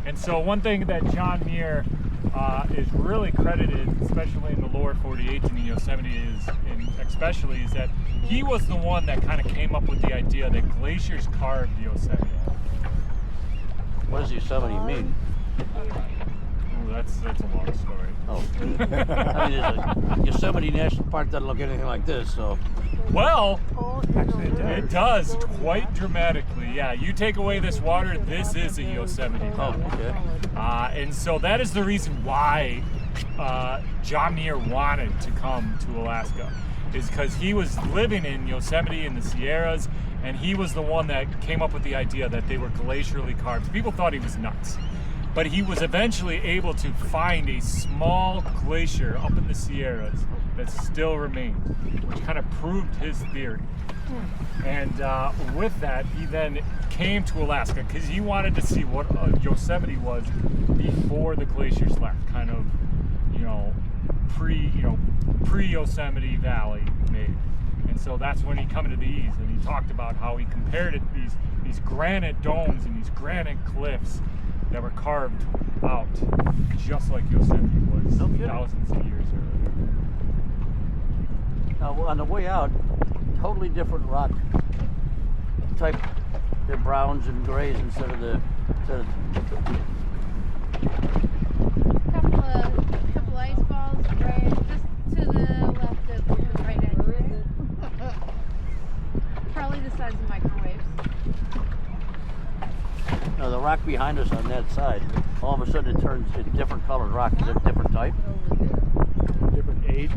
And so one thing that John Muir is really credited, especially in the lower 48 and the Yosemite, especially is that he was the one that kind of came up with the idea that glaciers carved Yosemite. What does Yosemite mean? Oh, that's a long story. Oh, I mean, Yosemite National Park doesn't look anything like this, so. Well, Actually, it does quite dramatically. Yeah, you take away this water, this is a Yosemite. Oh, okay. And so that is the reason why John Muir wanted to come to Alaska, is because he was living in Yosemite in the Sierras, and he was the one that came up with the idea that they were glacially carved. People thought he was nuts, but he was eventually able to find a small glacier up in the Sierras that still remained, which kind of proved his theory. And with that, he then came to Alaska because he wanted to see what Yosemite was before the glaciers left, kind of, pre-Yosemite Valley made. And so that's when he come to these, and he talked about how he compared it these granite domes and these granite cliffs that were carved out just like Yosemite was thousands of years earlier. Now, on the way out, totally different rock type. They're browns and grays instead of the. Couple ice balls, right, just to the left of the right edge. Probably the size of microwaves. Now, the rock behind us on that side, all of a sudden it turns to different colored rock. Is it a different type? different age.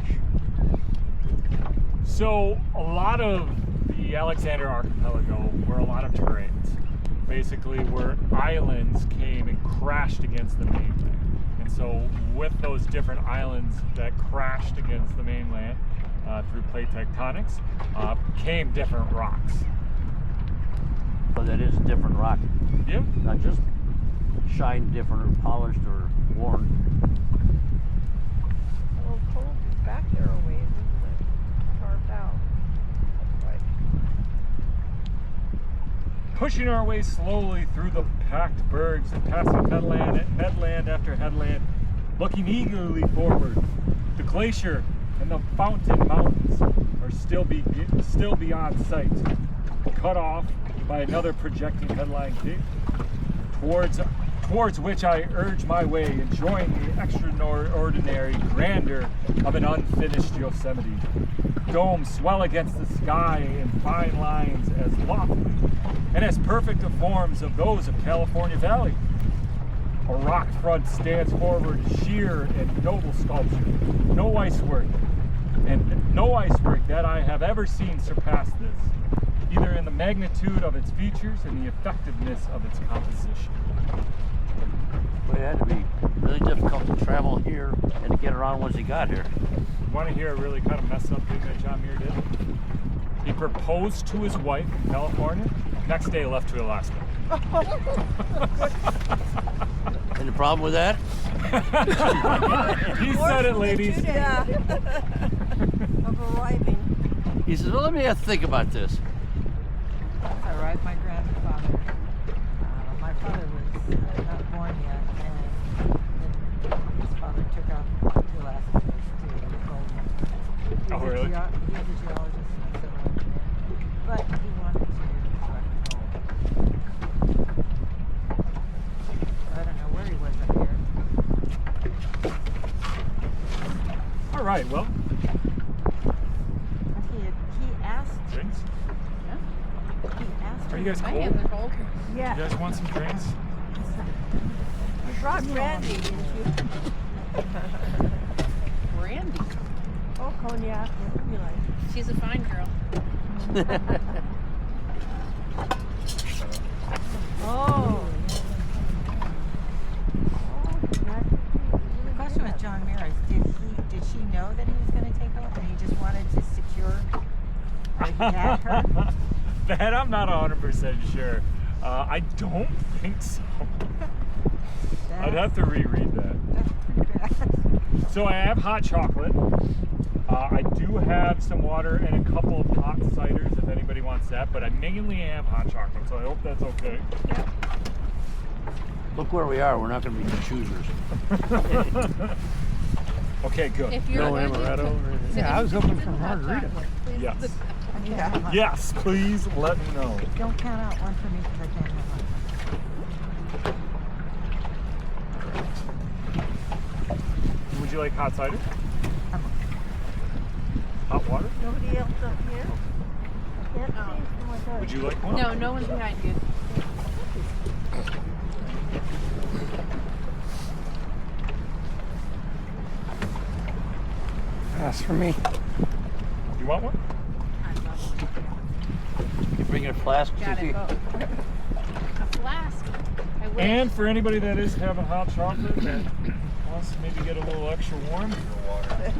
So a lot of the Alexander Archipelago were a lot of terrains, basically where islands came and crashed against the mainland. And so with those different islands that crashed against the mainland through plate tectonics, came different rocks. So that is different rock. Yeah. Not just shine different or polished or worn. A little cold back there a ways, isn't it? Carved out. Like, Pushing our way slowly through the packed bergs and passing headland after headland, looking eagerly forward. The glacier and the Fountain Mountains are still beyond sight, cut off by another projecting headline cape, towards which I urge my way, enjoying the extraordinary grandeur of an unfinished Yosemite. Domes swell against the sky in fine lines as lofty and as perfect of forms of those of California Valley. A rock front stands forward, sheer and noble sculpture. No icework that I have ever seen surpass this, either in the magnitude of its features and the effectiveness of its composition. Well, it had to be really difficult to travel here and to get around once he got here. You want to hear a really kind of messed up thing that John Muir did? He proposed to his wife in California. Next day, left to Alaska. And the problem with that? He said it, ladies. yeah. Of arriving. He says, well, let me have to think about this. That's all right. My grandfather, my father was not born yet, and his father took off to Alaska to gold. Oh, really? He was a geologist and a civil engineer, but he wanted to collect gold. I don't know where he was up here. All right, well, He asked. drinks. He asked. Are you guys My cold? hands are cold. You Yeah. guys want some drinks? You brought brandy, didn't you? Brandy. Oh, cognac. Whatever you like. She's a fine girl. Oh. The question with John Muir is, did she know that he was going to take off, and he just wanted to secure that he had her? That I'm not 100% sure. I don't think so. I'd have to reread that. So I have hot chocolate. I do have some water and a couple of hot ciders if anybody wants that, but I mainly have hot chocolate, so I hope that's okay. Yeah. Look where we are. We're not going to be the choosers. Okay, good. If you're No allergic to amaretto or anything. to Yeah, I was anything hoping that's for in hot margarita. chocolate, please Yes. put that I need to have one. Yes, please let me know. Don't count out one for me because I can't have one. Would you like hot cider? I'm Hot water? Nobody else up here? I can't see. Oh my God. Would you like one? No, no one's behind you. Pass for me. You want one? I'd love one. You bring a flask, Got Cece? it. Oh. A flask. I wish. And for anybody that is having hot chocolate that wants to maybe get a little extra warm, water.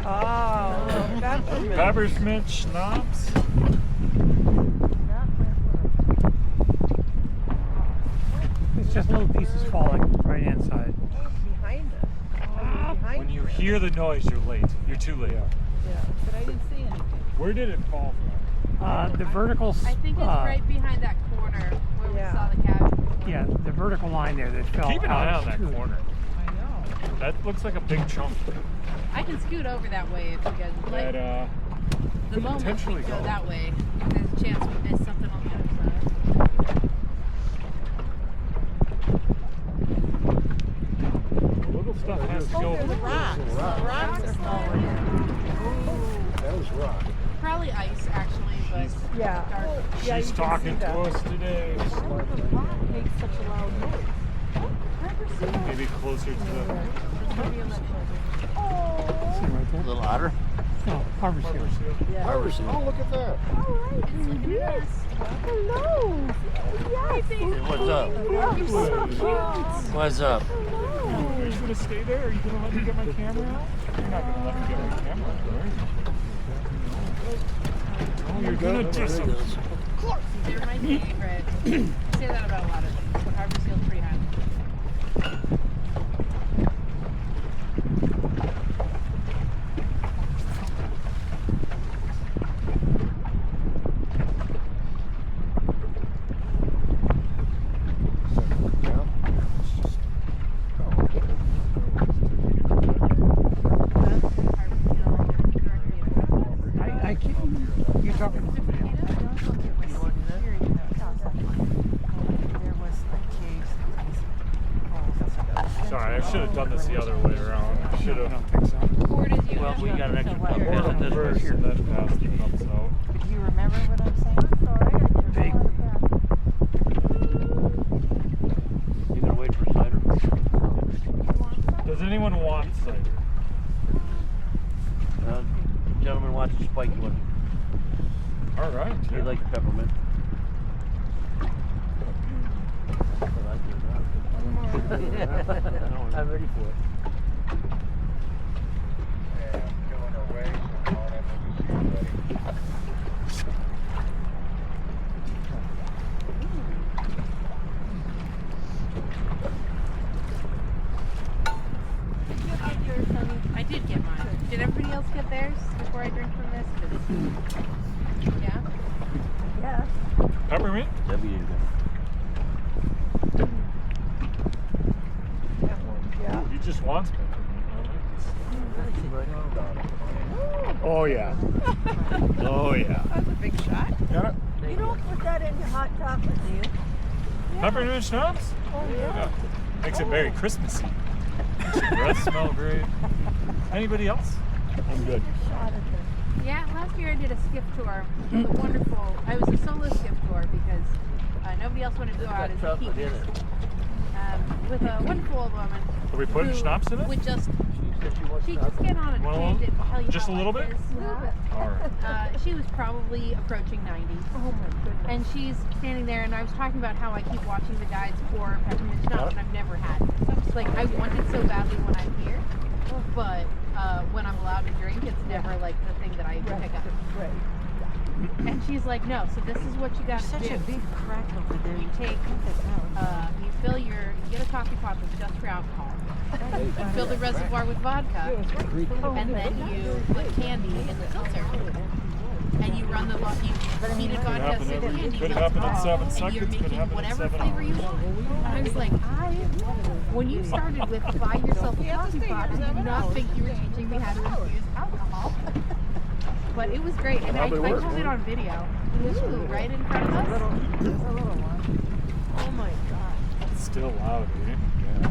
Oh, peppermint. Peppermint schnapps. It's just little pieces falling right inside. Oh, behind us. Oh, behind When you hear the noise, you're late. You're too late. Yeah. But I didn't see anything. Where did it fall from? The vertical. I think it's right behind that corner where we saw the cabin. Yeah, the vertical line there that fell Keep an eye out on that to it. corner. I know. That looks like a big chunk. I can scoot over that way if you guys would like. That The moment we potentially go go. that way, there's a chance we miss something on the other side. little stuff has to go. there's rocks. The rocks are falling. That was rock. Probably ice, actually, but Yeah. dark. Yeah, She's you can talking see to that. us today. Why would the rock make such a loud noise? Maybe closer to the. See right there? Little otter? No, harbor seal. Yeah. Oh, look at that. It's looking at us. Hello. Yes. What's up? You're so cute. What's up? Are you gonna stay there? Are you gonna let me get my camera out? You're not gonna let me get my camera out, right? Oh, you're gonna just. They're my favorite. I say that about a lot of things, but harbor seal's pretty high. I can't. You're talking. Sorry, I should have done this the other way around. I should I have. don't think so. Or did you Well, we got an extra cup. Here, Hold it this way. First, and then pass the cups out. Do you remember what I'm saying? Vaguely. You gonna wait for cider? Does anyone want cider? Gentleman wants a spiked one. All right. He Yeah. likes peppermint. I'm ready for it. I did get mine. Did everybody else get theirs before I drink from this? 'Cause- yeah? Yes. Peppermint? Debbie, you Yeah. He just wants peppermint. Oh yeah. Oh yeah. That's a big shot. Got it? You don't put that into hot chocolate, do you? Peppermint schnapps? Oh, yeah. Makes it very Christmassy. Makes your breath smell great. Anybody else? I'm good. Shot at them. Yeah, last year I did a skiff tour. It was wonderful. I was a solo skiff tour because nobody else wanted to go out as a chocolate in keeper. it. With a wonderful old woman. Are we putting who schnapps in it? Would just she just get on a Well, tangent and tell you just how a little life bit? is. All right. She was probably approaching 90. Oh my goodness. And she's standing there, and I was talking about how I keep watching the guides pour peppermint schnapps, and I've never had it. So I'm just like, I want it so badly when I'm here, but when I'm allowed to drink, it's never like the thing that I pick up. Right. And she's like, no, so this is what you got to Such do. a big crack over there. You take, you fill you get a coffee pot that's just for alcohol. You fill the reservoir with vodka, and then you put candy in the filter. And you run the heated vodka happen so every- candy could melts happen in off, 7 and you're seconds, could making happen in whatever 7 flavor you hours. want. I was like, when you started with buy yourself a You have to coffee stay pot, here I did 7 not hours. think you were teaching me how to infuse alcohol. But it was great, and I Probably was, caught it on video. Ooh, right in front of us. There's a little one. Oh my god. It's still loud, eh? Yeah.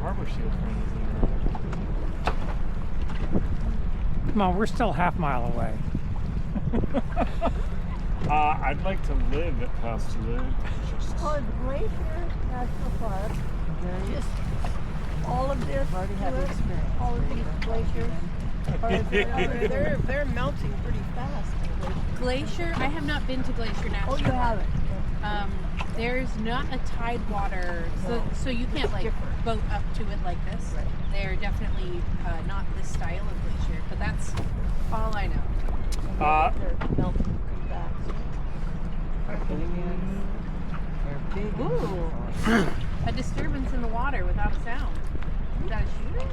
Harbor Shield friend is Come on, we're still half mile away. I'd like to live at Pasteur. Just On Glacier National Park, just all of this, I've already had the experience. all of these glaciers, they're melting pretty fast. Glacier. I have not been to Glacier National Oh, you Park. haven't? There's not a tide water, so you can't like different. boat up to it like this. Right. They're definitely not this style of glacier, but that's all I know. They're melting pretty fast. They're big. and Ooh. beautiful. A disturbance in the water without a sound. Is that a shooter?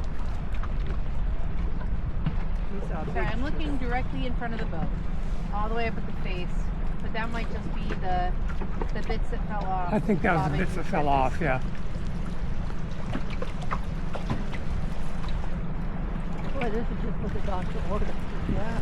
Sorry, I'm looking directly in front of the boat, all the way up at the face, but that might just be the bits that fell off. I think that was the bobbing bits that and fell twisting. off, yeah. Boy, this is just what the doctor ordered. Yeah.